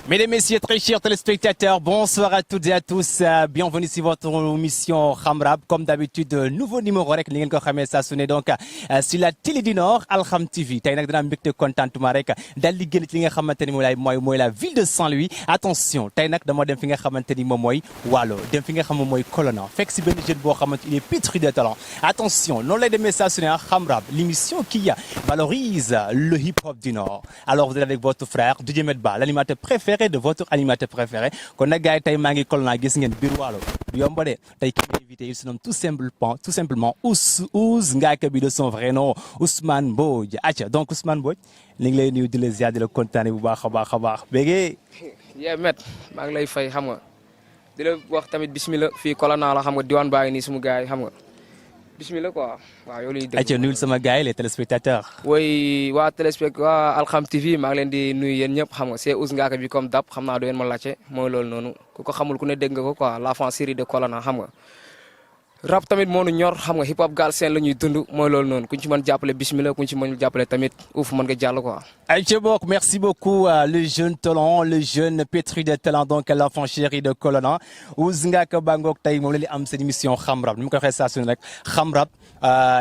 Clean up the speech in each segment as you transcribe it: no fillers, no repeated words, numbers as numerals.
Mesdames, Messieurs, très chers téléspectateurs, bonsoir à toutes et à tous. Bienvenue sur votre émission Khamrab. Comme d'habitude, nouveau numéro rek li ngeen ko xamee saa su ne donc sur la télé du Nord Alkham TV tey nag dinaa mbégte contentement rek daal di génn ci li nga xamante ni mooy la ville de Saint-Louis. Attention tey nag dama dem fi nga xamante ni moom mooy Waalo dem fi nga xam mooy Colonna fekk si benn jeune boo xamante il est pétri de talent. Attention noonu lay demee saa su ne Khamrab, l'émission qui valorise le hip-hop du Nord. Alors vous êtes avec votre frère Didier Medba, l'animateur préféré de votre animateur préféré kon nag gars yi tey maa ngi Colonna gis ngeen biir Waalo du yomb de tey ki invité il se nomme tout simplement Ouz Ngaaka bi de son vrai nom Ousmane Mbodj acca donc Ousmane Mbodj li ngi lay nuyu di la ziar di la kontaane bu baax a baax bégee yee met maa ngi lay fay xam nga di la wax tamit bismillah fii Colonna la xam nga diwaan baa ngi nii sumu gars yi xam nga bismillah quoi waaw yow liy dégg acca nuyul sama gars yi les téléspectateurs woy waa waa Alkham TV maa ngi leen di nuyu yéen ñëpp xam nga c'est Ouz Ngaaka bi comme dab xam naa du yéen ma laajte mooy loolu noonu ku ko xamul ku ne dégg nga ko quoi l'enfant chéri de Colonna xam nga rap tamit moo nu ñor xam nga hip hop Galsen la ñuy dund mooy loolu noonu ku ñu ci mën jàppale bismillah ku ñu ci mën jàppale tamit ouf mën nga jàll quoi. Aïcha Bok, merci beaucoup le jeune talent, le jeune pétri de talent donc l'enfant chéri de Colonna Ouz Ngaaka bangok tey moom la li am seen émission Khamrab ni ma ko waxee saa su ne rek Khamrab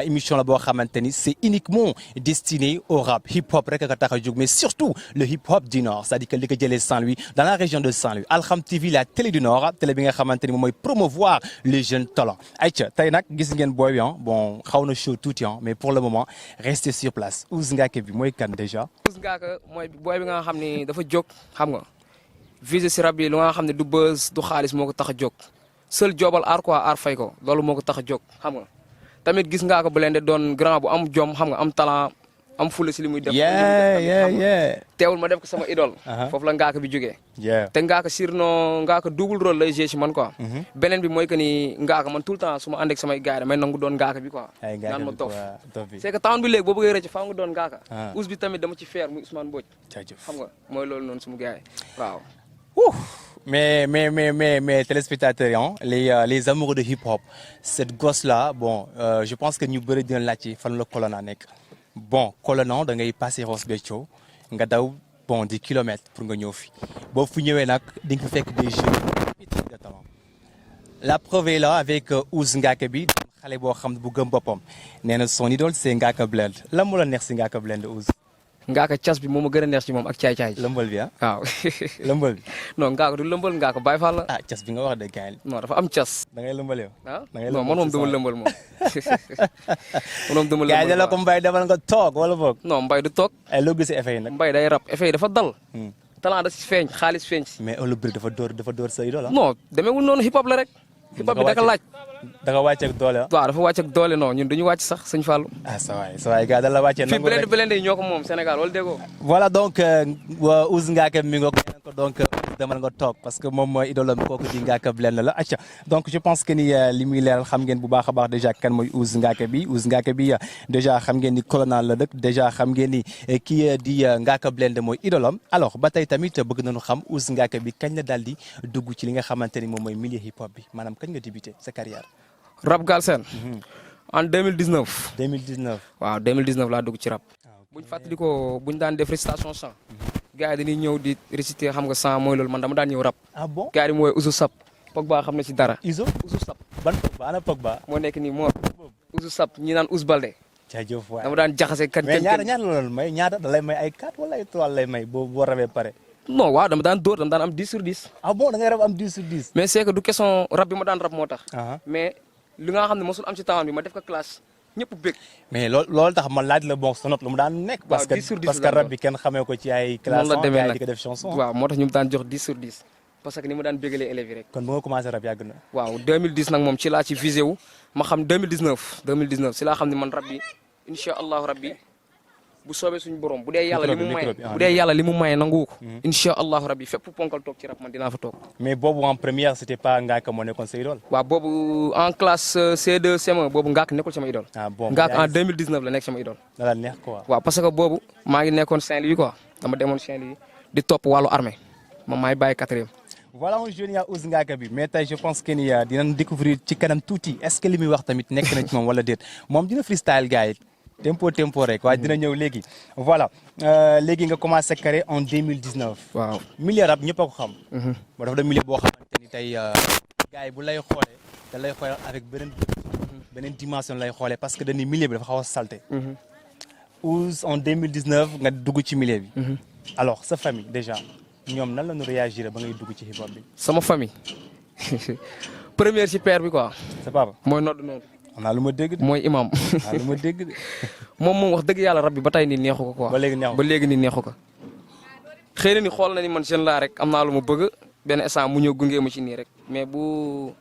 émission la boo xamante ni c'est uniquement destiné au rap hip hop rek a tax a jóg mais surtout le hip hop du Nord c'est-à-dire que li ko jëlee Saint-Louis dans la région de Saint-Louis Alkham TV la télé du Nord télé bi nga xamante ni moom mooy promouvoir les jeunes talents. Tey nag gis ngeen booy bi bon xaw na show tuuti mais pour le moment restez sur place Ouz Ngaaka bi mooy kan déjà. Ouz Ngaaka mooy booy bi nga xam ni dafa jóg xam nga visé si rab yi lu nga xam ne du buzz du xaalis moo ko tax a jóg seul joobal aar quoi aar fay ko loolu moo ko tax a jóg xam nga tamit gis Ngaaka Blindé doon grand bu am jom xam nga am talent am fula si li muy def. teewul ma def ko sama idole. foofu la Ngaaka bi jógee. te Ngaaka surnom Ngaaka double rôle lay jouer si man quoi. beneen bi mooy que ni Ngaaka man tout le temps su ma ànd ak samay gars damay nangu doon Ngaaka bi quoi. naan ma dof c'est que temps bi léegi boo bëggee rëcc faa nga doon Ngaaka. Ouz bi tamit dama ci feer muy Ousmane Mbodj. xam nga mooy loolu noonu sumu gars yi waaw. Mais téléspectateurs les amoureux de hip hop cette gosse là bon je pense que ñu bëri dina laajte fan la Colonna nekk. Bon Colonna da ngay passer Ross Béthio nga daw bon 10 kilomètres pour nga ñëw fi boo fi ñëwee nag di nga fekk des jeunes de talent la preuve est là avec Ouz Ngaaka bi xale boo xam bu gëm boppam nee na son idole c'est Ngaaka Blindé lan moo la neex si Ngaaka Blindé Ouz. Ngaaka cas bi moom a gën a neex ci moom ak caay-caay. lëmbal bi waaw. lëmbal bi. non Ngaaka du lëmbal Ngaaka Baay Faal la. cas bi nga wax de gaañ. non dafa am cas. da ngay lëmbal yow. non man moom dama lëmbal moom. man moom dama lëmbal gaañ la ko Mbaye demal nga toog wala boog. non Mbaye du toog. ay loo gisee effet yi nag. Mbaye day rap effet yi dafa dal. talent da si feeñ xaalis feeñ si. mais Eulo Brick dafa door sa idole la. non demeewul noonu hip hop la rek. hip hop bi da ka laaj. da nga wàcc ak doole waaw dafa wàcc ak doole non ñun duñu wàcc sax sëñ Fallou. sa waay gars da la wàccee. fii Blindé yi ñoo ko moom Sénégal wala déggoo. voilà donc Ouz Ngaaka mi nga ko donc demal nga toog parce que moom mooy idole kooku di Ngaaka Blindé la acca donc je pense que ni li muy leeral xam ngeen bu baax a baax déjà kan mooy Ouz Ngaaka bi déjà xam ngeen ni Colonna la dëkk déjà xam ngeen ni kii di Ngaaka Blindé mooy idolam alors ba tey tamit bëgg nañu xam Ouz Ngaaka bi kañ la daal di dugg ci li nga xamante ni moom mooy milieu hip hop bi maanaam kañ nga débuté sa carrière. rap Galsen. en 2019. 2019. waaw 2019 laa dugg ci rap. buñ fàttali ko buñ daan def récitation chant. gars yi dañuy ñëw di réciter xam nga chant mooy loolu man dama daan ñëw rap. ah bon gars yi mooy Ouzou Sap. Pogba xam na ci dara. Ouzou Sap. ban Pogba ana Pogba. moo nekk nii moo Ouzou Sap ñi naan Ouz Baldé. jaajëf waay dama daan jaxase kan. mais ñaata la loolu may ñaata da lay may ay 4 wala ay 3 lay may boo rabee pare. non waaw dama daan dóor dama daan am 10 sur 10. ah bon da ngay rab am 10 sur 10. mais c'est que du question rap bi ma daan rap moo tax. mais li nga xam ne mosul am ci temps bi ma def ko classe ñëpp bëgg. mais loolu tax ma laaj la bon sa note lu mu daan nekk. parce que rap bi kenn xamee ko ci ay. classe di ko def chanson. waaw moo tax ñu daan jox 10 sur 10. parce que ni ma daan bégalee élèves yi rek. kon ba nga commencé rap yàgg na. waaw 2010 nag moom ci laa ci visé wu ma xam 2019 ci laa xam ne man rap bi incha allahu rabbi bu soobee suñu borom bu dee yàlla li mu maye nangu ko. incha allahu rabbi fépp ponkal toog ci rap man dinaa fa toog. mais boobu en première c'était pas Ngaaka moo nekkoon sa idole. waaw boobu en classe C2 CM1 boobu Ngaaka nekkul sama idole. Ngaaka en 2019 la nekk sama idole. da la neex quoi. waaw parce que boobu maa ngi nekkoon Saint-Louis quoi dama demoon Saint-Louis di topp wàllu armée moom maay bàyyi 4e. voilà un jeune yaa Ouz Ngaaka bi mais tey je pense que ni dinañ découvrir ci kanam tuuti est-ce que li muy wax tamit nekk na ci moom wala déet moom dina freestyle gars yi. tempo rek waaye dina ñëw léegi voilà léegi nga commencé carré en 2019. waaw milieu rap ñëpp a ko xam. moo dafa doon milieu boo xamante ni tey gars yi bu lay xoolee da lay xoolee avec beneen dimension lay xoolee parce que dañuy milieu bi dafa xaw a salté. Ouz en 2019 nga dugg ci milieu bi. alors sa famille déjà ñoom nan la ñu réagir ba ngay dugg ci hip hop bi. sama famille première ci père bi quoi. sa papa mooy nodd noonu. am naa lu ma dégg de. mooy imam. am naa lu ma dégg de. moom wax dëgg yàlla rab bi ba tey nii neexu ko quoi. ba léegi neexu ko ba léegi nii neexu ko. xëy na ni xool na ni man jeune laa rek am naa lu ma bëgg benn instant mu ñëw gunge ma ci nii rek mais bu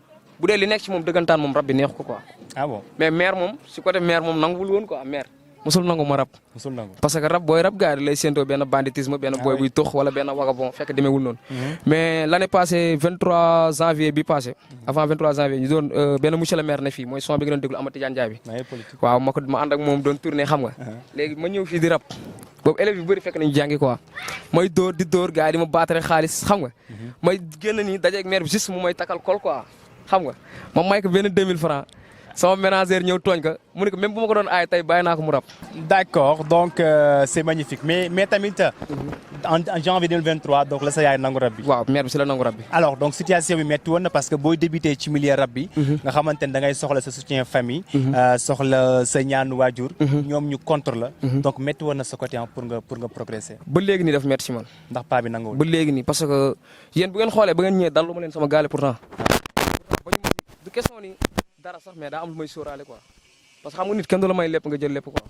dee li nekk ci moom dëggantaan moom rab bi neexu ko quoi. ah bon mais maire moom si côté maire moom nanguwul woon quoi maire. musul nangu ma rab. musul nangu parce que rab booy rab gars yi lay séentoo benn banditisme benn booy buy tux wala benn vagabond fekk demeewul noonu. mais l'année passée 23 janvier bi passé. avant 23 janvier ñu doon benn monsieur le maire ne fii mooy son bi nga doon déglu Amath Tidiane Ndiaye bi. waaw ma ànd ak moom doon tourné xam nga. léegi ma ñëw fii di rab. boobu élèves yu bëri fekk nañu jàngi quoi. may dóor di dóor gars yi di ma baatare xaalis xam nga. may génn nii dajeeg maire bi juste mu may takkal kol quoi xam nga ma may ko benn 2000 francs sama ménagère ñëw tooñ ka mu ne ko même bu ma ko doon aay tey bàyyi naa ko mu rab. d'accord donc c'est magnifique mais tamit en janvier 2023 donc la sa yaay nangu rab bi. waaw maire bi si la nangu rab bi. alors donc situation bi métti woon na parce que booy débuté ci milieu rab bi. nga xamante ne da ngay soxla sa soutien famille. soxla sa ñaanu waajur. ñoom ñu contre la. donc métti woon na sa côté pour nga progresser. ba léegi nii daf métti si man. ndax paa bi nanguwul. ba léegi nii parce que yéen bu ngeen xoolee ba ngeen ñëwee dalu ma leen sama gaale pourtant. du question ni dara sax mais daa am lu may sóoraale quoi parce que xam nga nit kenn du la may lépp nga jël lépp quoi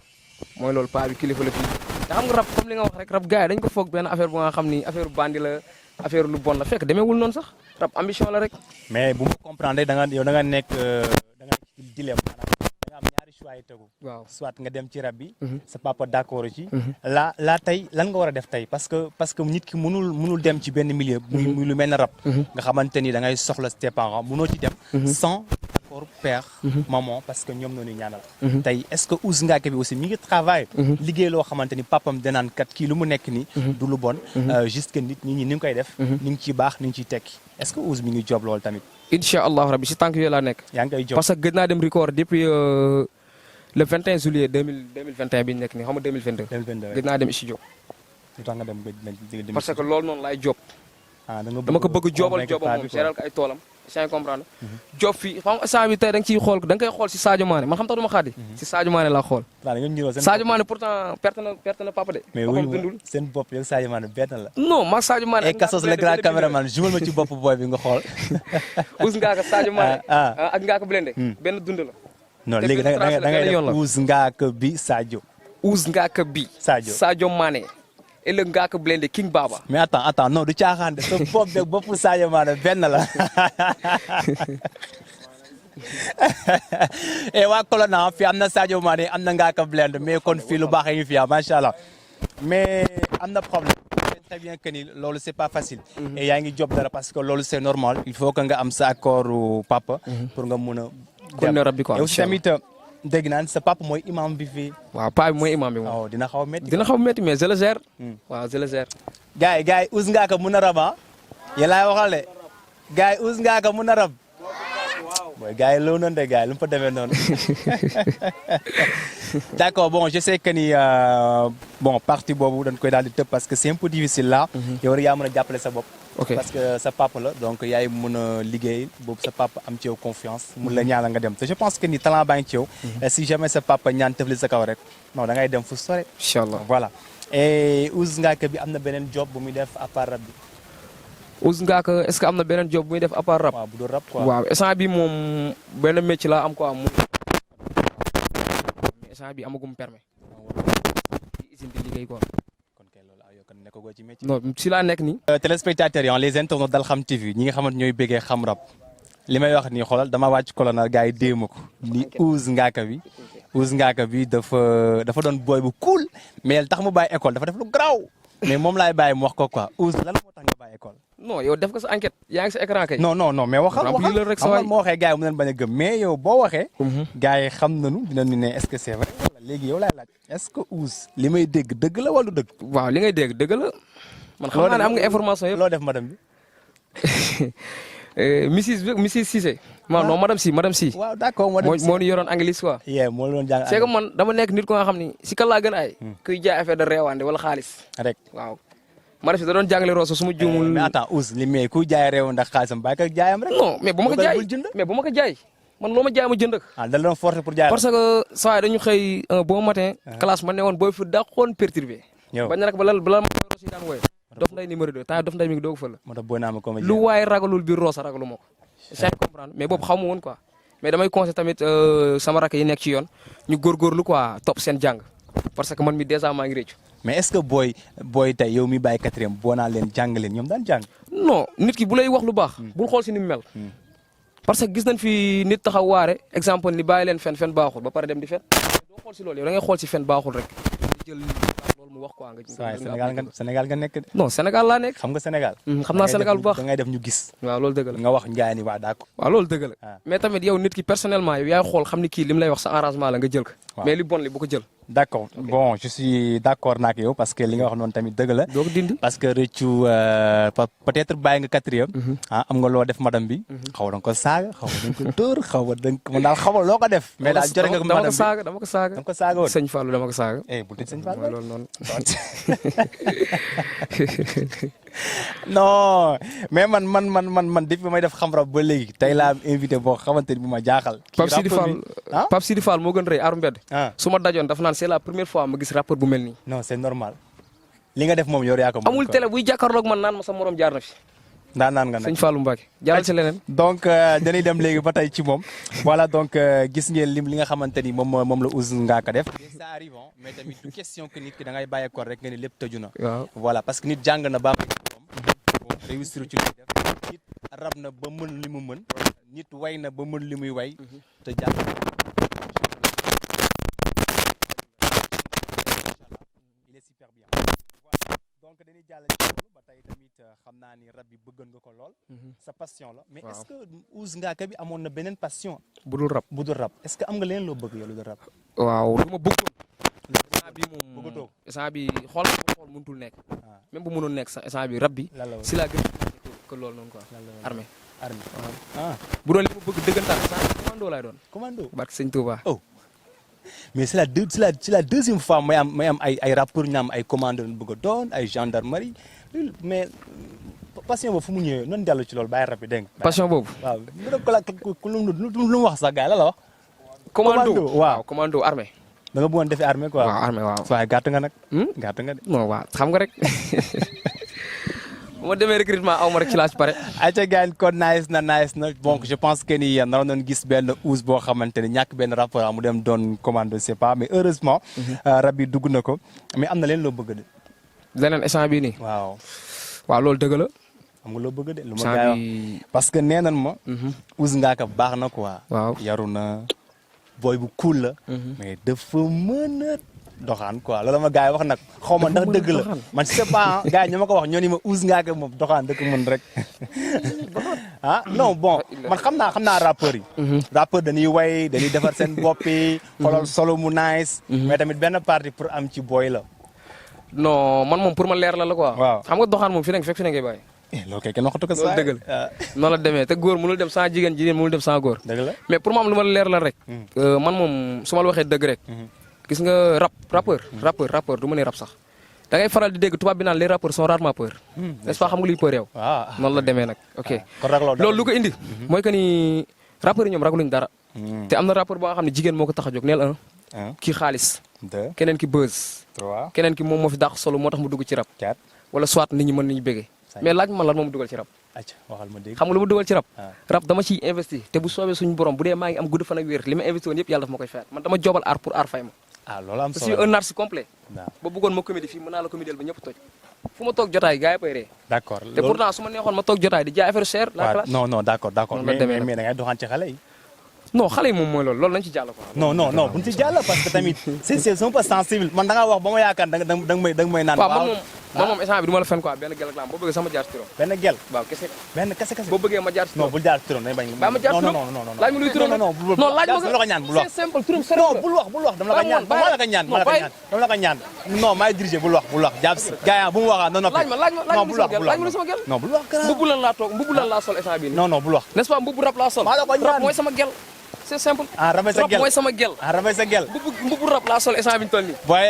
mooy loolu paa bi kilifa la fii te xam nga rab comme li nga wax rek rab gars yi dañ ko foog benn affaire bu nga xam ni affaire bandi la affaire lu bon la fekk demeewul noonu sax rab ambition la rek. mais bu ma comprendre da nga nekk ci dilemme maanaam da nga am ñaari choix yi tegu. waaw soit nga dem ci rab bi. sa papa d'accord ci. la tey lan nga war a def tey parce que nit ki mënul dem ci benn milieu. muy lu mel ne rab. nga xamante ni da ngay soxla tes parents mënoo ci dem. sans accord père. maman parce que ñoom ñoo ñaanal. tey est-ce que Ouz Ngaaka bi aussi mi ngi travail. liggéey loo xamante ni papam danaan kat kii lu mu nekk nii. du lu bon. juste que nit ñi ni ngi koy def. ni ngi ciy baax ni ngi ciy tekki est-ce que Ouz mi ngi job loolu tamit. incha allah rabbi si tànk yooyu laa nekk. yaa ngi koy job parce que gëj naa dem record depuis le 21 juillet 2021 bi ñu nekk nii xam nga 2022. 2022 gëj naa dem studio. lu tax nga dem parce que loolu noonu laay job. dama ko bëgg joobal moom seeral ko ay toolam. yaa ngi comprendre job fii xam nga saa bi tey da nga ciy xool da nga koy xool si Sadio Mané man xam tax du ma xaadi. si Sadio Mané laa xool. Sadio Mané pourtant perte na papa de. mais wuyu seen bopp yow Sadio Mané benn la. non maag Sadio Mané. et Kassos le grand caméraman jumal ma ci bopp booy bi nga xool. Ouz Ngaaka Sadio Mané. ak Ngaaka Blindé. benn dund la. non léegi da ngay def Ouz Ngaaka bi Sadio. Ouz Ngaaka bi. Sadio Mané. et le Ngaaka Blindé King Baba. mais attends non du caaxaan de sa bopp beeg boppu Sadio Mané benn la. et waa Colonna fii am na Sadio Mané am na Ngaaka Blindé mais kon fii lu baax a ngi fi macha allah mais am na problème. très bien que ni loolu c'est pas facile. et yaa ngi job dara parce que loolu c'est normal il faut que nga am sa accord papa. pour nga mun a. kon rab bi quoi yow tamit dégg naa sa papa mooy imam bi fii. waaw paa bi mooy imam bi moom. waaw dina xaw a métti. dina xaw a métti mais je le gère. waaw je le gère. gars yi Ouz Ngaaka mun a rab ah. yéen laay waxal de gars yi Ouz Ngaaka mun a rab. mooy gars yi loo noonu de gars yi lu mu fa demee noonu. d'accord bon je sais que ni partie boobu dañ koy daal di tëb parce que c'est un peu difficile là. yow rek yaa mën a jàppale sa bopp. parce que sa papa la donc yaay mën a liggéey boobu sa papa am ci yow confiance. mun la ñaanal nga dem te je pense que ni talent baa ngi ci yow. si jamais sa papa ñaan tëfli sa kaw rek non da ngay dem fu sore. incha allah voilà et Ouz Ngaaka bi am na beneen job bu muy def à part rab bi. Ouz Ngaaka est-ce que am na beneen job bu muy def à part rap. waaw bu dul rap quoi. waaw instant bi moom benn métier laa am quoi mais instant bi amagum permis. usine di liggéey quoi. kon kay loolu yow kon nekkagoo ci métier. non si laa nekk nii. téléspectateurs yi les internautes d'Alkham TV ñi nga xamante ñooy bëggee xam rap li may wax nii xoolal dama wàcc Colonna gars yi déema ko ni Ouz Ngaaka bi. Ouz Ngaaka bi dafa doon booy bu cool mais tax mu bàyyi école dafa def lu garaaw mais moom laay bàyyi mu wax ko quoi Ouz lan moo tax nga bàyyi école. non yow def ko sa enquête yaa ngi sa écran kay. non mais waxal xam nga moo waxee gars yi mu leen bañ a gëm mais yow boo waxee. gars yi xam nañu dinañu ne est-ce que c'est vrai wala léegi yow laay laaj est-ce que Ouz li may dégg dëgg la wala dëgg. waaw li ngay dégg dëgg la. man xam naa ne am nga information yëpp. loo def madame bi. Mrs Cissé non madame si. waaw d'accord madame si moo ñu yoroon anglais quoi. moo la doon jàng c'est que man dama nekk nit ko nga xam ni si kan laa gën ay. kuy jaay affaire de réewande wala xaalis. rek waaw. madame si da doon jàngale Rosso su ma juumul. mais attends Ous li mais kuy jaay réew ndax xaalisam bàyyi ko jaayam rek. non mais bu ma ko jaay man loo ma jaay ma jënd ak. da la doon forcer pour jaay parce que saa yi dañu xëy un bon matin. classe ma ne woon booy fi dàqoon perturbé. bañ na rek ba lan ma Rosso yi daan wooye. Dof Nday numéro 2 temps Dof Nday mi ngi doog fa la. moo tax booy naa ma comédien lu waaye ragalul biir Rosso ragalu ma ko. yaa comprendre mais boobu xaw ma woon quoi. mais damay conseillé tamit sama rakk yi nekk ci yoon ñu góorgóorlu quoi topp seen jàng parce que man mi dèjà maa ngi réccu. mais est-ce que booy tey yow mi bàyyi 4e boo naa leen jàng leen ñoom daan jàng. non nit ki bu lay wax lu baax. bul xool si ni mu mel. parce que gis nañ fi nit taxaw waare exemple ni bàyyi leen fen baaxul ba pare dem di fen. doo xool si loolu yow da ngay xool si fen baaxul rek. di jël loolu mu wax quoi nga. Sénégal nga nekk de. non Sénégal laa nekk. xam nga Sénégal. xam naa Sénégal bu baax da ngay def ñu gis. waaw loolu dëgg la nga wax njaay ni waa d'accord. waaw loolu dëgg la mais tamit yow nit ki personnellement yow yaay xool xam ni kii li mu lay wax sa arrangement la nga jël ko. mais li bon li bu ko jël. d'accord bon je suis d'accord naak yow parce que li nga wax noonu tamit dëgg la. doo ko dindi parce que rëccu peut-être bàyyi nga 4e. am nga loo def madame bi. xaw ma da nga ko saaga xaw ma da nga ko dóor xaw ma da nga ko daal xaw ma loo ko def. mais daal jore nga ko madame bi dama ko saaga. dama ko saaga woon sëñ Fallou dama ko saaga. bul tëj sëñ Fallou loolu noonu. non mais man depuis may def xam rab ba léegi tey laa am invité boo xamante ni bu ma jaaxal. Pape Sidi Fall moo gën rëy aaru mbedd. su ma dajoon dafa naan c'est la première fois ma gis rappeur bu mel nii. non c'est normal li nga def moom yor yaa ko moom. amul télé buy jàkkaarloog man naan ma sa morom jaar na fi. naan nga nag sëñ Fallou Mbacke jaaral ci leneen. donc dañuy dem léegi ba tey ci moom voilà donc gis ngeen li nga xamante ni moom la Ouz Ngaka def. ça arrive mais tamit du question que nit ki da ngay bàyyeekoo rek nga ni lépp tëju na. waaw voilà parce que nit jàng na ba moom réussir ci li def nit rab na ba mën li mu mën nit way na ba mën li muy way te jàng il est super bien voilà donc dañuy jàll ci loolu ba tey tamit xam naa ni rab bi bëggoon nga ko lool sa passion la mais est-ce que Ouz Ngaka bi amoon na beneen passion bu dul rab est-ce que am nga leneen loo bëgg yow lu dul rab waaw lu ma bëggoon instant bi moom instant bi xool mënutul nekk même bu mënoon nekk sax instant bi rab bi si laa gën que loolu noonu quoi armée bu doon li ma bëgg dëggantaan instant bi commando laay doon commando barke sëñ Touba mais c'est la deuxième fois may am ay rappeurs ñu am ay commando lañ bëgg a doon ay gendarmerie mais passion boobu fu mu ñëwee noonu dellu ci loolu bàyyi rab bi dégg nga passion boobu waaw lu mu wax sax gars yi la wax commando waaw commando armée da nga bëggoon defee armée quoi waaw armée waaw waaye gàtt nga nag gàtt nga de non waaw xam nga rek bu ma demee recrutement aw ma rek ci laaj pare ayca gars kon nice na donc je pense que ni naroon nañ gis benn Ouz boo xamante ne ñàkk benn rapport mu dem doon commando c'est pas mais heureusement rab yi dugg na ko mais am na leen loo bëgg de leneen instant bii nii waaw loolu dëgg la am nga loo bëgg de lu ma gaay wax parce que nee nañ ma Ouz Ngaka baax na quoi waaw yaru na booy bu cool la mais dafa mën a doxaan quoi loolu ma gars yi wax nag xaw ma ndax dëgg la man je sais pas gars yi ñoo ma ko wax ñoo ni ma Ouz Ngaka moom doxaan dëkk mën rek non bon man xam naa rappeurs yi rappeurs dañuy way dañuy defar seen bopp yi xoolal solo mu nice mais tamit benn partie pour am ci booy la non man moom pour ma leer la quoi waaw xam nga doxaan moom fi nekk fekk fi ne ngay bàyyi loolu kay kenn waxatu ko loolu dëgg la noonu la demee te góor mënul dem sans jigéen mënul dem sans góor dëgg la mais pour ma am lu ma leer la rek man moom su ma la waxee dëgg rek gis nga rappeur du ma ne rap sax da ngay faral di dégg tubaab bi naan les rappeurs sont rarement peur n'est-ce pas xam nga luy peur yow noonu la demee nag ok loolu lu ko indi mooy que ni rappeurs yi ñoom raguluñ dara te am na rappeur boo nga xam ne jigéen moo ko tax a jóg neel kii xaalis keneen ki buzz keneen ki moom moo fi dàq solo moo tax mu dugg ci rap wala soit nit ñi mën nañu bëggee mais laaj man lan moom dugal ci rap xam nga lu ma dugal ci rap rap dama ciy investi te bu soobee suñu borom bu dee maa ngi am gudd fan ak wér li ma investi woon yëpp yàlla daf ma koy fayal man dama jobal art pour art fay ma loolu am je suis un artiste complet ba bëggoon ma comédie fii mën naa la comédiel ba ñëpp toj fu ma toog jotaay gars yi koy ree d'accord te pourtant su ma neexoon ma toog jotaay di jaay affaire cher la classe non d'accord mais da ngay doxaan ci xale yi non xale yi moom mooy loolu nañ ci jàll quoi non buñ ci jàll parce que tamit c'est un peu sensible man da ngaa wax ba ma yaakaar da nga may naan waaw man moom man moom instant bi du ma la fen quoi benn gel ak la am boo bëggee sama jaar ci turam. benn gel. waaw kese. benn kese. boo bëggee ma jaar ci turam. non bul jaar turam day bañ. baa ma jaar ci turam non. laaj ma luy turam non laaj ma la ko ñaan bul wax. c'est simple turam sori non bul wax dama la ko ñaan dama la ko ñaan non maay dirigé bul wax jàpp si gars bu mu waxaa non laaj ma lu sama gel non bul wax mbubu lan laa toog mbubu lan laa sol instant bii non bul wax n'est-ce pas mbubu rap laa sol rap mooy sama gel c'est simple rap mooy sama gel rabay sa gel mbubu rap laa sol instant bi ñu toll nii booy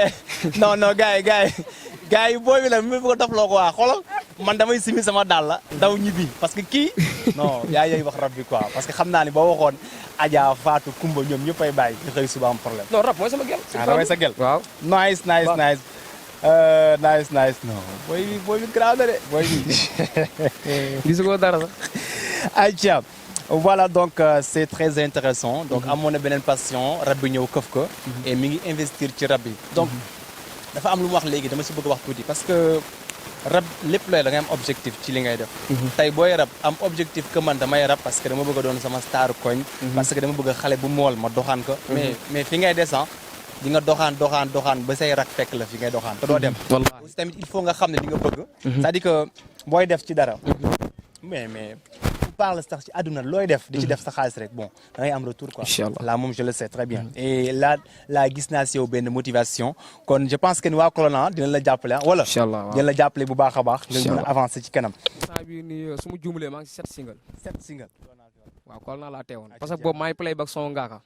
non gars yi booy bi la mi bëgg a dofloo ko waa xoolal man damay simi sama daal la daw ñibbi parce que kii non yaa yooyu wax rab bi quoi parce que xam naa ni boo waxoon Adja Fatou Kumba ñoom ñëppay bàyyi ñu xëy suba am problème non rap mooy sama gel rabay sa gel waaw nice non booy bi grave na de booy bi gisu ko dara sax Aïcha voilà donc c'est très intéressant donc amoon na beneen passion rab bi ñëw këf ko et mi ngi investir ci rab bi donc dafa am lu mu wax léegi dama si bëgg wax tuuti parce que rab lépp looy da ngay am objectif ci li ngay def tey booy rab am objectif que man damay rab parce que dama bëgg a doon sama star koñ parce que dama bëgg a xale bu mool ma doxaan ko mais fi ngay descend di nga doxaan ba say rak fekk la fi ngay doxaan te doo dem aussi tamit il faut nga xam ne li nga bëgg c'est-à-dire que booy def ci dara mais parle sax ci àdduna looy def di ci def sa xaalis rek bon da ngay am retour quoi là moom je le sais très bien et là gis naa si yow benn motivation kon je pense que ni waa Colonna dina la jàppale wala dina la jàppale bu baax a baax nga mën a avancer ci kanam saa bi ni su ma juumalee maa ngi si 7 single waaw Colonna laa teewoon parce que boobu maa ngi play back son ngaaka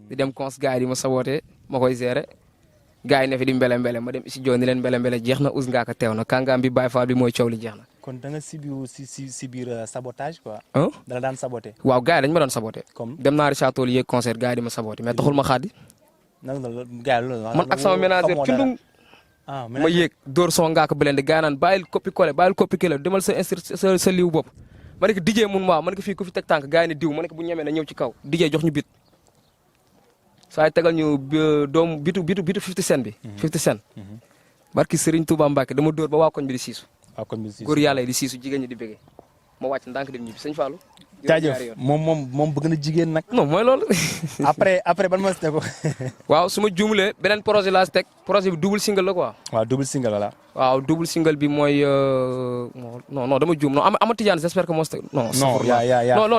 di dem cons gars yi di ma saboote ma koy gérer gars yi ne fi di mbele ma dem si joo ni leen mbele jeex na us ngaaka teew na kàngaam bi Baye Fall bi mooy coow li jeex na kon da nga si biir sabotage quoi. dala daan saboté. waaw gars yi dañu ma doon saboté. comme dem naa Richard Toll yéeg concert gars yi di ma saboté mais taxul ma xaadi. man ak sama ménagère cundung. ma yéeg dóor soo ngaaka blende gars naan bàyyil copie collé demal sa liw bopp. ma ne ko DJ mun waaw ma ne ko fii ku fi teg tànk gars yi ne diw ma ne ko bu ñemee na ñëw ci kaw DJ jox ñu bit. saa tegal ñu doomu bitu 50 Cent bi. 50 Cent. barki Serigne Touba Mbacke dama dóor ba waa koñ bi di siisu. góor yàlla yi di siisu jigéen ñi di bëggee ma wàcc ndànk dem ñibbi sëñ Fallou. jaajëf moom bëgg na jigéen nag. non mooy loolu. après ban ma si tegu. waaw su ma juumlee beneen projet laa si teg projet bi double single la quoi. waaw double single la. waaw double single bi mooy non dama juum non ama Tidiane j'espère que moo si tegu. non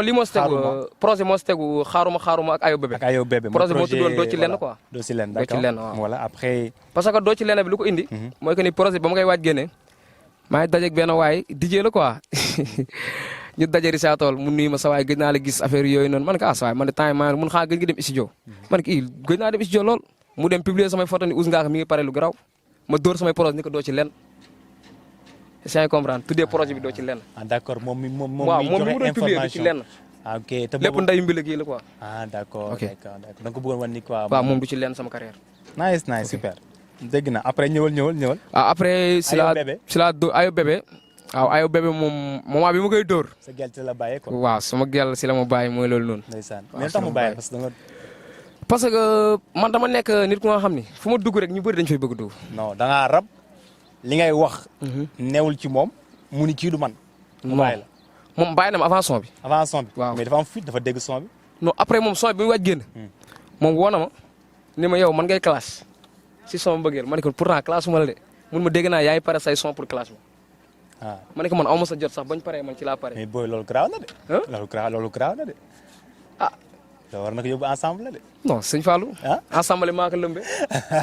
lii moo si tegu projet moo si tegu xaaruma ak Ayo Bébé. ak Ayo Bébé projet moo tuddoon doo ci lenn quoi. doo ci lenn d'accord waaw voilà après. parce que doo ci lenn bi lu ko indi. mooy que ni projet ba ma koy waaj génne. maa ngi dajeeg benn waay DJ la quoi ñu daje Richard Toll mu nuyu ma sa waay gëj naa la gis affaire yooyu noonu man ne ko sa waay man de temps yii mun xaa gëj nga dem studio man ne ko gëj naa dem studio lool mu dem publier samay photo ni Ousse Ngaka mi ngi pare lu garaaw ma dóor samay projet ni ko doo ci lenn yaa ngi comprendre tuddee projet bi doo ci lenn. d'accord moom mi doon publier du ci lenn. ok te lépp nday mbi la kii la quoi. d'accord d'accord da nga ko bëggoon wan ni quoi. waaw moom du ci lenn sama carrière. nice super. dégg na après ñëwal. après si la Ayo Bébé. waaw Ayo Bébé moom moment bi ma koy dóor. sa gel ci la bàyyee quoi. waaw sama gel si la ma bàyyi mooy loolu noonu. ndeysaan mais tax mu bàyyi parce que man dama nekk nit ku nga xam ni fu ma dugg rek ñu bëri dañu fay bëgg dugg. non da ngaa rab li ngay wax. newul ci moom mu ni kii du man. mu bàyyi la moom bàyyi na ma avant son bi. avant son bi. waaw mais dafa am fuite dafa dégg son bi. non après moom son bi mu waaj génn. moom woo na ma ni ma yow man ngay classe si son bëggeel ma ne ko pourtant classe su ma la de mun ma dégg naa yaa ngi pare say son pour classe ma. ma ne ko man aw ma sa jot sax bañ paree man ci laa pare. mais booy loolu garaaw na de. loolu garaaw na de. loolu war na ko yóbbu ensemble la de. non sëñ Fallou. ensemble maa ko lëmbe.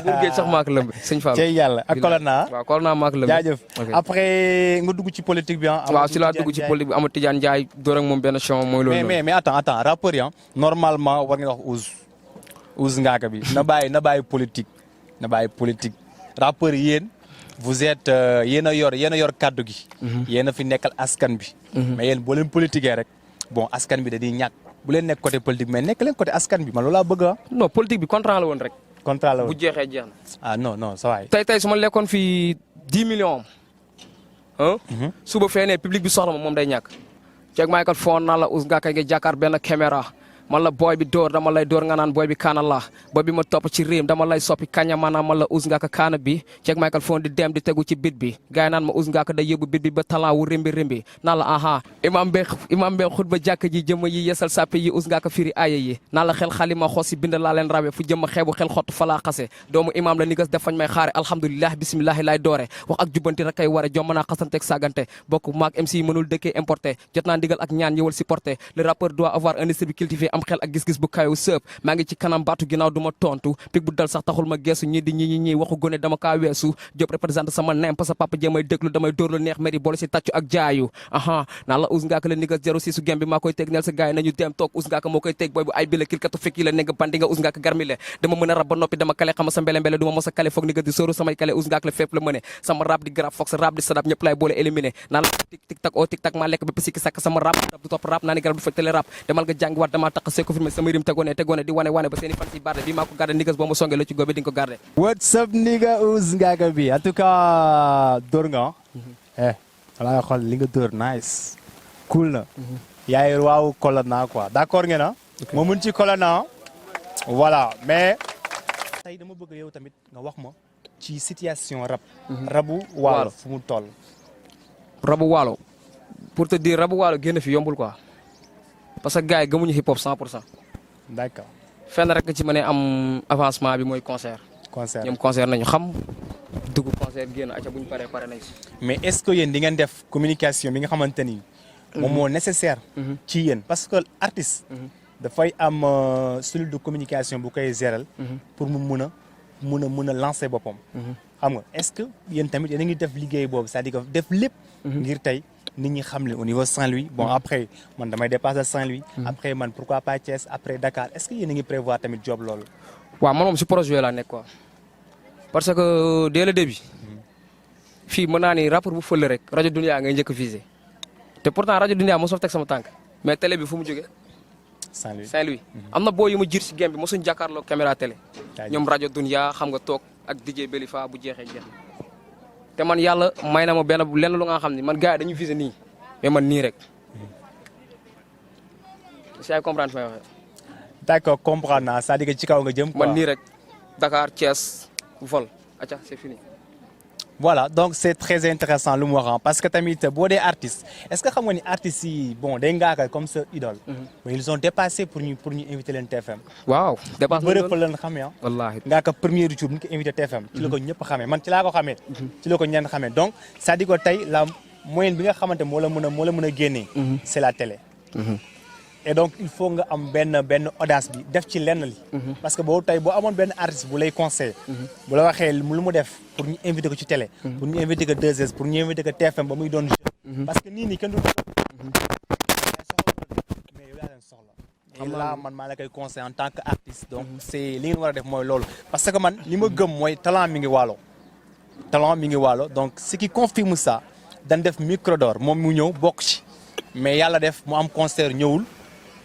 Bour Gueye sax maa ko lëmbe sëñ Fallou. cey yàlla ak Colonna. waaw Colonna maa ko lëmbe. jaajëf après nga dugg ci politique bi waaw si laa dugg ci politique bi Amadou Tidiane Ndiaye door ak moom benn champ mooy loolu. mais attends rapport yi normalement war nga wax Ousse Ngaka bi na bàyyi politique. na bàyyi politique rapport yi yéen vous êtes yéen a yor kaddu gi. yéen a fi nekkal askan bi. mais yéen boo leen politiquee rek bon askan bi da di ñàkk. bu leen nekk côté politique mais nekk leen côté askan bi man loolu laa bëgg a. non politique bi contrat la woon rek. contrat la woon bu jeexee jeex na. non sa waay. tey su ma lekkoon fii 10 millions am. suba fee ne public bi soxla ma moom day ñàkk. ceeb maa ngi kat foon naa la Ousse Ngaka nga jàkkaar benn caméra man la booy bi door dama lay door nga naan booy bi kaana la booy bi ma topp ci riim dama lay soppi kaña maanaam man la us nga ka kaana bi ceeg Michael Fone di dem di tegu ci bit bi gars yi naan ma us nga ka day yóbbu bit bi ba talent wu rimbi naan la aha imam be xutba jàkk ji jëmm yi yesal sàppe yi us nga ka firi aaya yi naan la xel xalima xoos si bind laa leen rawe fu jëmm xeebu xel xottu falaa xase doomu imam la ni gas def fañ may xaare alhamdulilah bisimilahi lay doore wax ak jubbanti rek kay ware jom mën naa xasanteeg sagante bokk maag MC yi mënul dëkkee importé jot naa ndigal ak ñaan ñëwal supporté le rappeur doit avoir un esprit cultivé am xel ak gis-gis bu kayu sëp maa ngi ci kanam baatu ginnaaw du ma tontu pig bu dal sax taxul ma geesu ñi di ñi waxu gone dama kaa weesu Diop représente sama nem sa papa jéemay déglu damay dóor lu neex mari boole si tàccu ak jaayu aha naa la us ngaaka la nigas jaru si su gem bi maa koy teg neel sa gaay nañu dem toog us ngaaka moo koy teg booy bu ay bi la kilkatu fekk yi la negg bandi nga us ngaaka garmi le dama mën a rab ba noppi dama kale xama sa mbele du ma mos a kale foog nigas di sóoru samay kale us ngaaka la fépp la mëne sama rap di grab foog sa rap di sadab ñëpp lay boole éliminé naa la tik tak o tik tak maa lekk bépp sikki sàkk sama rap du topp rap naa ni garab du faj tele rap demal nga jàngi waat dama tax see confirmé sama rim tegoone di wane ba seeni fan si barde bi maa ko garde nigas boo ma songee la ci góobe di nga ko garde What's up nigga us ngaaka bi en tout cas dóor nga wala xool li nga dóor nice cool na yaay waaw Colonna quoi d'accord ngeen na moo mun ci Colonna voilà mais tey dama bëgg yow tamit nga wax ma ci situation rabu waalo fu mu toll rabu waalo pour te dire rabu waalo génn fi yombul quoi parce que gars yi gëmuñu hip hop 100%. d'accord fenn rek ci mën a am avancement bi mooy concert ñoom concert nañu xam dugg concert génn acca bu ñu paree pare nañ si. mais est-ce que yéen di ngeen def communication bi nga xamante ni moom moo nécessaire ci yéen parce que artiste dafay am cellule de communication bu koy géral pour mu mun a lancer boppam xam nga est-ce que yéen tamit yéen a ngi def liggéey boobu c'est-à-dire que def lépp ngir tey nit ñi xam leen au niveau Saint-Louis bon après man damay dépasser Saint-Louis après man pourquoi pas Thiès après Dakar est-ce que yéen a ngi prévoir tamit job loolu waaw man moom si projet yooyu laa nekk quoi parce que dès le début fii mën naa ni rapport bu fële rek rajo Dunia ngay njëkk a visé te pourtant rajo Dunia mosoo teg sama tànk mais télé bi fu mu jógee Saint-Louis am na boo yu ma jiir si game bi mosuñ jàkkaarloo caméra télé ñoom rajo Dunia xam nga toog ak DJ Belifa bu jeexee jeex te man yàlla may na ma lenn lu nga xam ne man gars yi dañuy visé nii mais man nii rek si ay comprendre fi may waxee d'accord comprendre naa c'est-à-dire que ci kaw nga jëm quoi man nii rek Dakar Thiès vol acca c'est fini voilà donc c'est très intéressant lu mu wax parce que tamit boo dee artiste est-ce que xam nga ni artistes yi bon day ngaaka comme sa idole mais ils ont dépassé pour ñu inviter leen TFM waaw dépassé bëri fa leen xamee wallaahi ngaaka premier jour bu ñu ko invité TFM ci la ko ñëpp xamee man ci laa ko xamee ci la ko ñenn xamee donc c'est-à-dire que tey la moyenne bi nga xamante moo la mën a génnee c'est la télé et donc il faut nga am benn audace bi def ci lenn li parce que boo amoon benn artiste bu lay conseiller bu la waxee lu mu def pour ñu inviter ko ci télé pour ñu inviter ko 2S pour ñu inviter ko TFM ba muy doon jeune parce que nii kenn du mais yow yaa leen soxla et là man maa la koy conseiller en tant que artiste donc c'est li ngeen war a def mooy loolu parce que man li ma gëm mooy talent mi ngi waalo donc ce qui confirme ça dañ def micro d'or moom mu ñëw bokk ci mais yàlla def mu am concert ñëwul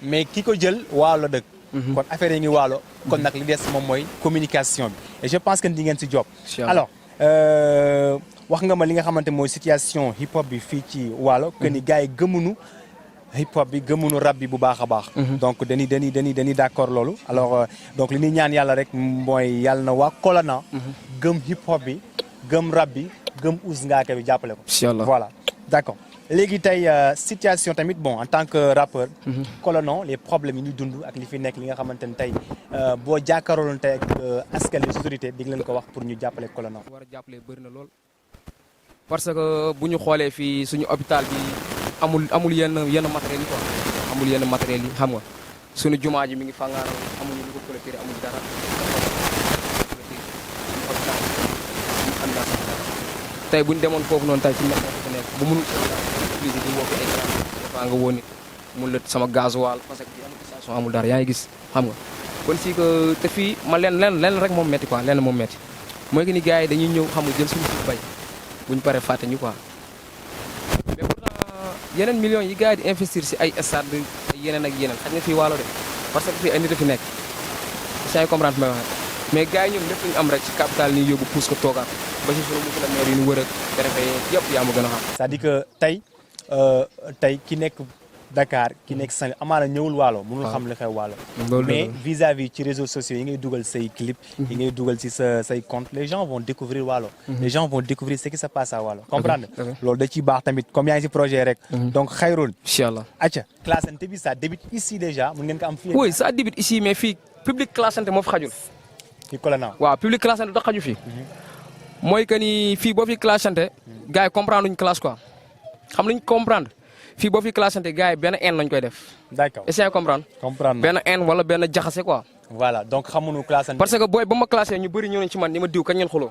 mais ki ko jël waalo dëkk kon affaire yi ngi waalo kon nag li des moom mooy communication bi et je pense que di ngeen si job alors wax nga ma li nga xamante mooy situation hip hop bi fii ci waalo que ni gars yi gëmunu hip hop bi gëmunu rap bi bu baax a baax donc dañuy d'accord loolu alors donc li ñuy ñaan yàlla rek mooy yàlla na waa Colonna gëm hip hop bi gëm rap bi gëm us ngaaka bi jàppale ko inchallah voilà d'accord léegi tey situation tamit bon en tant que rappeur Colonna les problèmes yi ñu dund ak li fi nekk li nga xamante ne tey boo jàkkaarooloon tey ak askan wi autorité di leen ko wax pour ñu jàppale Colonna war a jàppale bëri na lool parce que bu ñu xoolee fii suñu hôpital bi amul yenn matériel yi quoi amul yenn matériel yi xam nga suñu jumaa ji mi ngi fàngaaral amuñu lu ko clôturer amuñu dara tey bu ñu demoon foofu noonu tey ci nekk bu mun utiliser di wokk ay dafa nga woon nit mun la sama gasoil parce que yenn station amul dara yaa ngi gis xam nga kon si que te fii ma lenn rek moom metti quoi lenn moom metti mooy que ni gars yi dañuy ñëw xam nga jël suñu suuf bay bu ñu paree fàtte ñu quoi mais pourtant yeneen millions yi gars yi di investir si ay stade yeneen ak yeneen xaj na fii waalo de parce que fii ay nit a fi nekk saa yu comprendre may waxee mais gars yi ñoom lépp ñu am rek ci capital ni yóbbu pousse ko toogaat ba ci sunu monsieur le maire yi ñu wër ak préfet yëpp yaa ma gën a xam. c'est-à-dire que tey ki nekk Dakar ki nekk Saint amaana ñëwul Waalo mënul xam li xew Waalo mais vis-à-vis ci réseaux sociaux yi ngay dugal say clip yi ngay dugal ci say compte les gens vont découvrir Waalo les gens vont découvrir ce qui se passe à Waalo comprendre loolu da ciy baax tamit comme yaa ngi ci projet rek donc xayrul inchallah acca classante bi ça débute ici déjà mun ngeen ko am fii oui ça débute ici mais fii public classante moo fi xajul ci Colonna waaw public classante da xaju fii mooy que ni fii boo fi classante gars yi comprendre luñ classe quoi xam luñ comprendre fii boo fi classante gars yi benn haine lañ koy def d'accord essayer comprendre benn haine wala benn jaxase quoi voilà donc xamuñu classante parce que booy ba ma classé ñu bëri ñëw nañ ci man ni ma diw kañ ngeen xuloo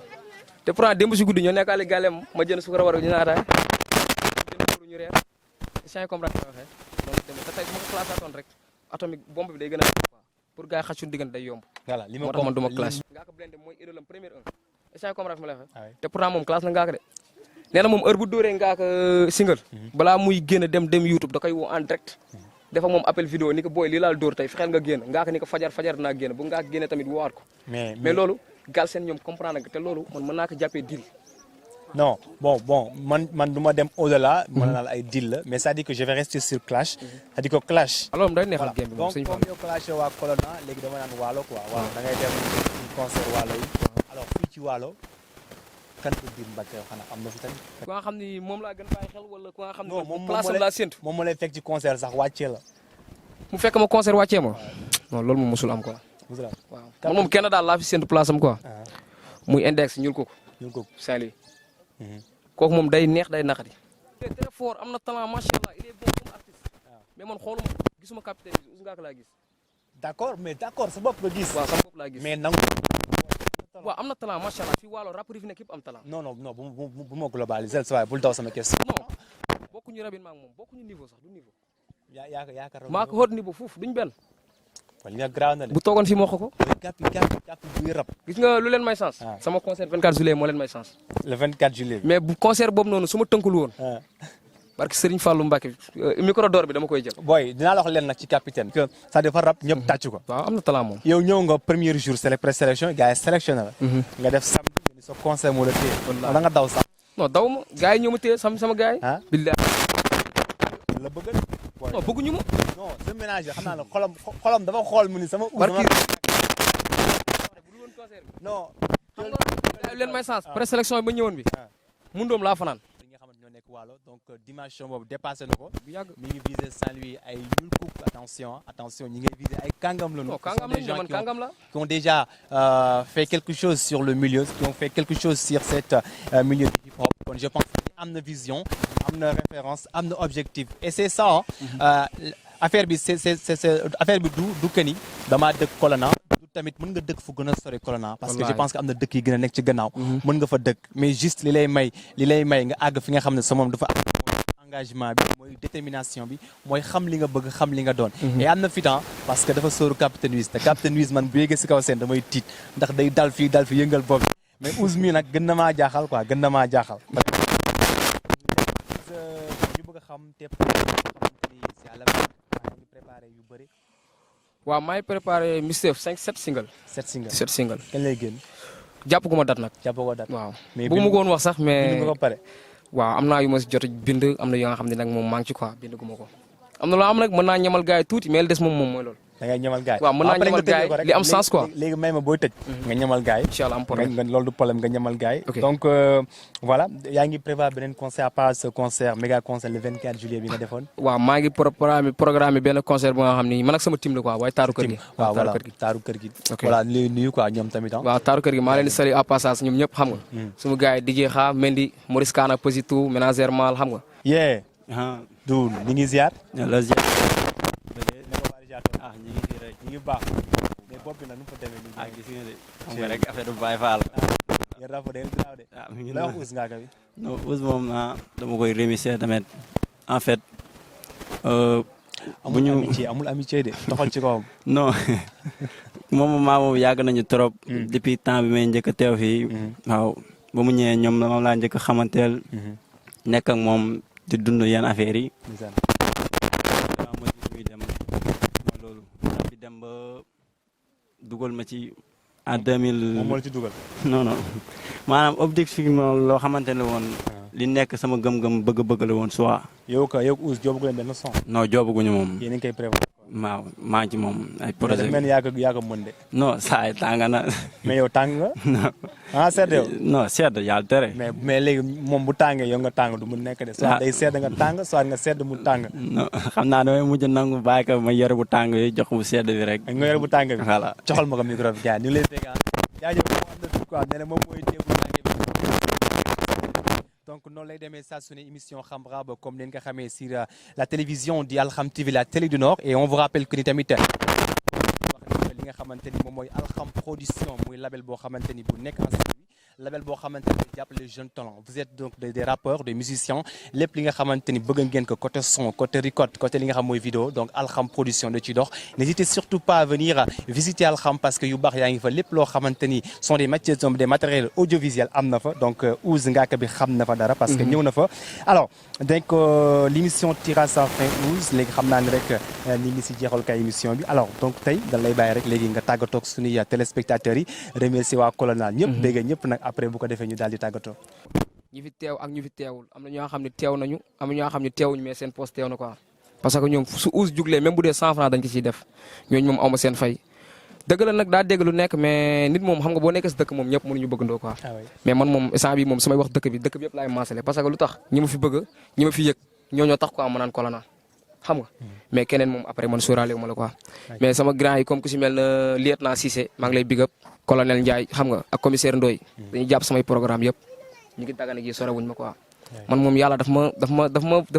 te pourtant démb si guddi ñoo nekkaale gàllem ma jënd sukar war ñu naataay jënd ñu reer essayer comprendre ko waxee donc tamit te tey bu ma ko classé atoon rek atomique bombe bi day gën a quoi pour gars yi xaj suñu diggante day yomb voilà li moo tax man du ma classe ngaa ko blende mooy idoolam première 1 essayer comprendre ma lay waxee te pourtant moom classe na ngaa ko de nee na moom heure bu dóoree ngaa ko single balaa muy génn dem YouTube da koy woo en direct dafa moom appel vidéo ni ko booy lii laal dóor tey fexeel nga génn ngaa ko ni ko fajar dinaa génn bu ngaa ko génne tamit woowaat ko mais loolu Galsen ñoom comprendre nga te loolu man mën naa ko jàppee deal non bon man du ma dem au-delà mën naa la ay deal la mais ça dit que je vais rester sur clash ça dit que clash alors day neexal game bi moom donc comme yow clash waa Colonna léegi dama naan Waalo quoi waaw da ngay dem concert Waalo yi alors fii ci Waalo kan ko biir Mbacke xanaa am na fi tamit. ku nga xam ni moom laa gën bàyyi xel wala ku nga xam ne place am laa séntu. moom moo lay fekk ci concert sax wàccee la. mu fekk ma concert wàccee ma. non loolu moom mosul am quoi. mosul am waaw man moom kenn daal laa fi séntu place am quoi. muy index ñuul kooku. ñuul kooku Saint-Louis. kooku moom day neex day naqari. il est très fort am na talent macha allah il est bon comme artiste. mais man xooluma gisuma capitaine bi Ousseynou Ngaka laa gis. d'accord sa bopp nga gis. waaw sa bopp laa gis mais nangu. waaw am na talent macha allah fii Waalo rapport yi fi nekk yëpp am talent. non bu ma globaliser sa waay bul daw sama question. non bokkuñu rabin maa ngi moom bokkuñu niveau sax du niveau. yaakaar maa ko haut niveau foofu duñ benn. wala nga graaw na de. bu toogoon fii moo ko. gàpp buy rap. gis nga lu leen may chance. sama concert 24 juillet moo leen may chance. le 24 juillet. mais bu concert boobu noonu su ma tënkul woon. parce que Serigne Fallou Mbacke micro d'or bi dama koy jël. boy dinaa la wax leen nag ci capitaine. que ça dafa rap ñëpp tàcc ko. waaw am na talent moom. yow ñëw nga premier jour présélection gars yi sélectionné la. nga def samedi nga ni sa concert moo la téye. da nga daw sax. non daw ma gars yi ñëw ma téye sama gars yi. billahi la bëgg non bëgguñu ma. non sa ménage xam naa ne xolam dafa xool mu ni sama. barki non. xam nga leen may sens présélection bi ma ñëwoon bi. mu ndoom laa fanaan. Waalo donc dimension boobu dépassé na ko. bu yàgg mi ngi visé Saint-Louis ay ñuul kuk attention ñi ngi visé ay kàngam la. non kàngam la man kàngam la. qui ont déjà fait quelque chose sur le milieu qui ont fait quelque chose sur cette milieu du hip-hop kon je pense que am na vision am na référence am na objectif et c'est ça affaire bi c'est affaire bi du que ni damaa dëkk Colonna. tamit mën nga dëkk fu gën a sori Colonna parce que je pense que am na dëkk yi gën a nekk ci gannaaw mën nga fa dëkk mais juste li lay may nga àgg fi nga xam ne sa moom dafa engagement bi mooy détermination bi mooy xam li nga bëgg xam li nga doon et am na fitan parce que dafa sóoru Capitaine Wiz te Capitaine Wiz man bu yéegee si kaw seen damay tiit ndax day dal fii yëngal bopp mais Ousse mi nag gën na maa jaaxal quoi gën na maa jaaxal ñu bëgg a xam te si àlla ngi préparé yu bëri waaw maa ngi préparé Mistef 7 single. 7 single 7 single. kañ lay génn. jàpp gu ma dat nag. jàpp ko dat waaw. mais bu ma ko woon wax sax mais bind nga ko pare. waaw am naa yu ma si jot bind am na yoo nga xam ne nag moom maa ngi ci quoi bind gu ma ko. am na loo am nag mën naa ñamal gars yi tuuti mais li des moom mooy loolu. da ngay ñamal gars yi waaw mën naa ñamal gars yi li am sens quoi. léegi may ma booy tëj. nga ñamal gars yi. incha allah am problème nga loolu du problème nga ñamal gars yi. ok donc voilà yaa ngi prévoir beneen concert à part ce concert méga concert le 24 juillet bi nga defoon. waaw maa ngi programme benn concert bu nga xam ni man ak sama team la quoi waaye taaru kër gi. waaw voilà taaru kër gi. ok voilà li nuyu quoi ñoom tamit ah. waaw taaru kër gi maa leen di saluer à passage ñoom ñëpp xam nga. suñu gars yi DJ Xa Mendy Maurice Kana Positu Ménagère Mal xam nga. yee. du ñu ngi ziar. la ziar. ah ñu ngi fii rek ñu ngi baax mais bopp bi nag nu mu fa demee nii. ah gis nga de xam nga rek affaire bu Baye Fall. yéen rafet day graaw de. ah mi ngi la wax Ousse Ngaka bi. non Ousse moom dama koy remercier tamit en fait. bu ñu amul amitié de doxal ci kawam. non moom yàgg nañu trop. depuis temps bi may njëkk a teew fii. waaw ba mu ñëwee ñoom moom laa njëkk a xamanteel. nekk ak moom di dund yenn affaires yi. loolu bi dem ba dugal ma ci en 2000. moom moo la ci dugal. non non maanaam objectif moom loo xamante ne woon li nekk sama gëm-gëm bëgg-bëgg la woon soit. yow Ousse joobu leen benn son. non joobaguñu moom. yéen a ngi koy prévoir. waaw maa ngi ci moom ay projet. mais yaa ko mën de. non saa yi tàng na. mais yow tàng nga. non sedd yow. non sedd yàlla tere. mais léegi moom bu tàngee yow nga tàng du mu nekk de. soit day sedd nga tàng soit nga sedd mu tàng. non xam naa damay mujj nangu bàyyi ko ma yore bu tàng yi jox bu sedd bi rek. nga yore bu tàng bi. voilà coxal ma ko micro bi gars ñu lay dégg jaajëf moo am na tout quoi nee na moom mooy téye bu tàng bi. donc noonu lay demee saa su ne émission Xam Rab comme leen nga xamee sur la télévision di Alxam TV la télé du Nord et on vous rappelle que ni tamit wax li nga xamante ni moom mooy Alxam production muy label boo xamante ni bu nekk en Saint-Louis label boo xamante ni jàppale jeunes talents vous êtes donc des rappeurs des musiciens lépp li nga xamante ni bëgg ngeen ko côté son côté record côté li nga xam mooy vidéo donc Alxam production da ciy dox n'hésitez surtout pas à venir visiter Alxam parce que yu baax yaa ngi fa lépp loo xamante ni sont des matériels audiovisuels am na fa donc Ousse Ngaaka bi xam na fa dara parce que ñëw na fa alors donc l'émission tire à sa fin Ousse léegi xam naa ni rek ni ngi si jeexal kay émission bi alors donc tey dañ lay bàyyi rek léegi nga tàggatoo ak suñuy téléspectateurs yi remercier waa Colonel ñëpp dégg ñëpp nag après bu ko defee ñu daal di tàggatoo. ñi fi teew ak ñu fi teewul am na ñoo xam ne teew nañu am na ñoo xam ne teewuñu mais seen poste teew na quoi parce que ñoom su Ousse juglee même bu dee 100 francs dañ ko ciy def ñooñu moom awma seen fay dëgg la nag daa dégg lu nekk mais nit moom xam nga boo nekkee si dëkk moom ñëpp mënuñu bëggandoo quoi mais man moom instant bi moom su may wax dëkk bi yëpp laay maasale parce que lu tax ñi ma fi bëgg ñi ma fi yëg ñoo tax quoi ma naan Colonel xam nga mais keneen moom après man sóoraale wu ma la quoi mais sama grand yi comme ku si mel na lieutenant Cissé maa ngi lay big up colonel Ndiaye xam nga ak commissaire Ndoye dañuy jàpp samay programme yëpp ñu ngi dagana gi sorewuñ ma quoi man moom yàlla daf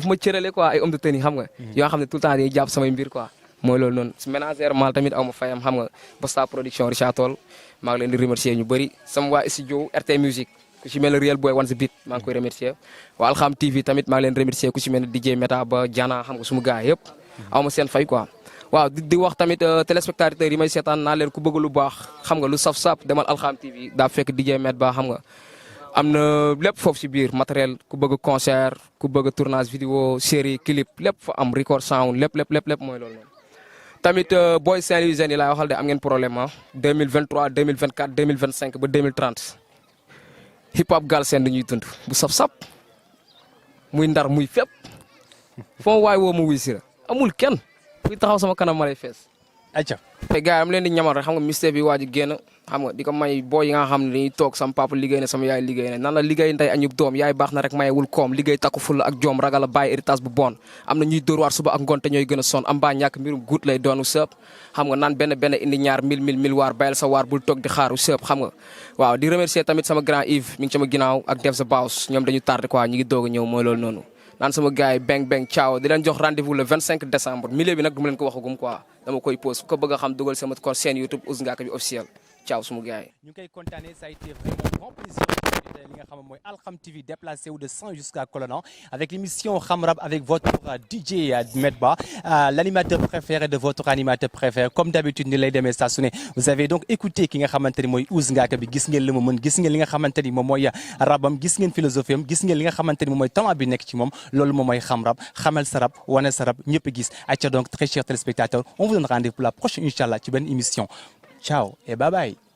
ma cërale quoi ay homme de tenue xam nga yoo xam ne tout le temps dañuy jàpp samay mbir quoi mooy loolu noonu ménagère mal tamit aw ma fayam xam nga Bosta production Richard Toll maa ngi leen di remercier ñu bëri sama waa studio RT Musique ku ci mel ne Real Boy One the Beat maa ngi koy remercier waa Alxam TV tamit maa ngi leen remercier ku ci mel ne DJ Meta ba Diana xam nga suma gars yëpp aw ma seen fay quoi waaw di wax tamit téléspectateurs yi may seetaan naa leen ku bëgg lu baax xam nga lu saf-saf demal Alxam TV daa fekk DJ Met ba xam nga am na lépp foofu ci biir matériel ku bëgg concert ku bëgg tournage vidéo série clip lépp fa am record sound lépp mooy loolu noonu tamit booy Saint-Louisien yi laay waxal de am ngeen problème ah 2023 2024 2025 ba 2030 hip hop Galsen dañuy dund bu saf-saf muy ndar muy fépp foo waay woo ma wuy si la amul kenn kuy taxaw sama kanam ma lay fees. ayca. te gars yi am leen di ñamal rek xam nga mystère bi waaj a génn xam nga di ko may boo yi nga xam ne dañuy toog sama papa liggéey na sama yaay liggéey na nan la liggéey nday añub doom yaay baax na rek mayewul koom liggéey takku fulla ak joom ragal a bàyyi héritage bu bon am na ñuy dóor waar suba ak ngoon te ñooy gën a son am baa ñàkk mbirum guut lay doonu sëp xam nga naan benn indi ñaar mil waar bayal sa waar bul toog di xaaru sëp xam nga waaw di remercier tamit sama grand Yves mi ngi sama ginnaaw ak Def the Boss ñoom dañu tardé quoi ñu ngi doog a ñëw mooy loolu noonu naan sama gars yi beng ciao di leen jox rendez-vous le 25 décembre milieu bi nag du ma leen ko waxagum quoi dama koy pose ko bëgg a xam dugal sama chaîne YouTube Ousse Ngaaka bi officiel ciao suma gars yi. ñu ngi koy kontaanee ça a été vraiment grand plaisir li nga xam mooy Alxam TV déplacé wu de Saint jusqu'à Colonel avec l'émission Xam Rab avec votre DJ Medba l'animateur préféré de votre animateur préféré comme d'habitude ni lay demee saa su ne vous avez donc écouté ki nga xamante ni mooy Ousse Ngaaka bi gis ngeen li mu mën gis ngeen li nga xamante ni moom mooy rabam gis ngeen philosophie am gis ngeen li nga xamante ni moom mooy talent bi nekk ci moom loolu moom mooy Xam Rab xamal sa rab wane sa rab ñëpp gis acca donc très chers téléspectateurs on vous donne rendez-vous pour la prochaine inchallah ci benn émission ciao et bye bye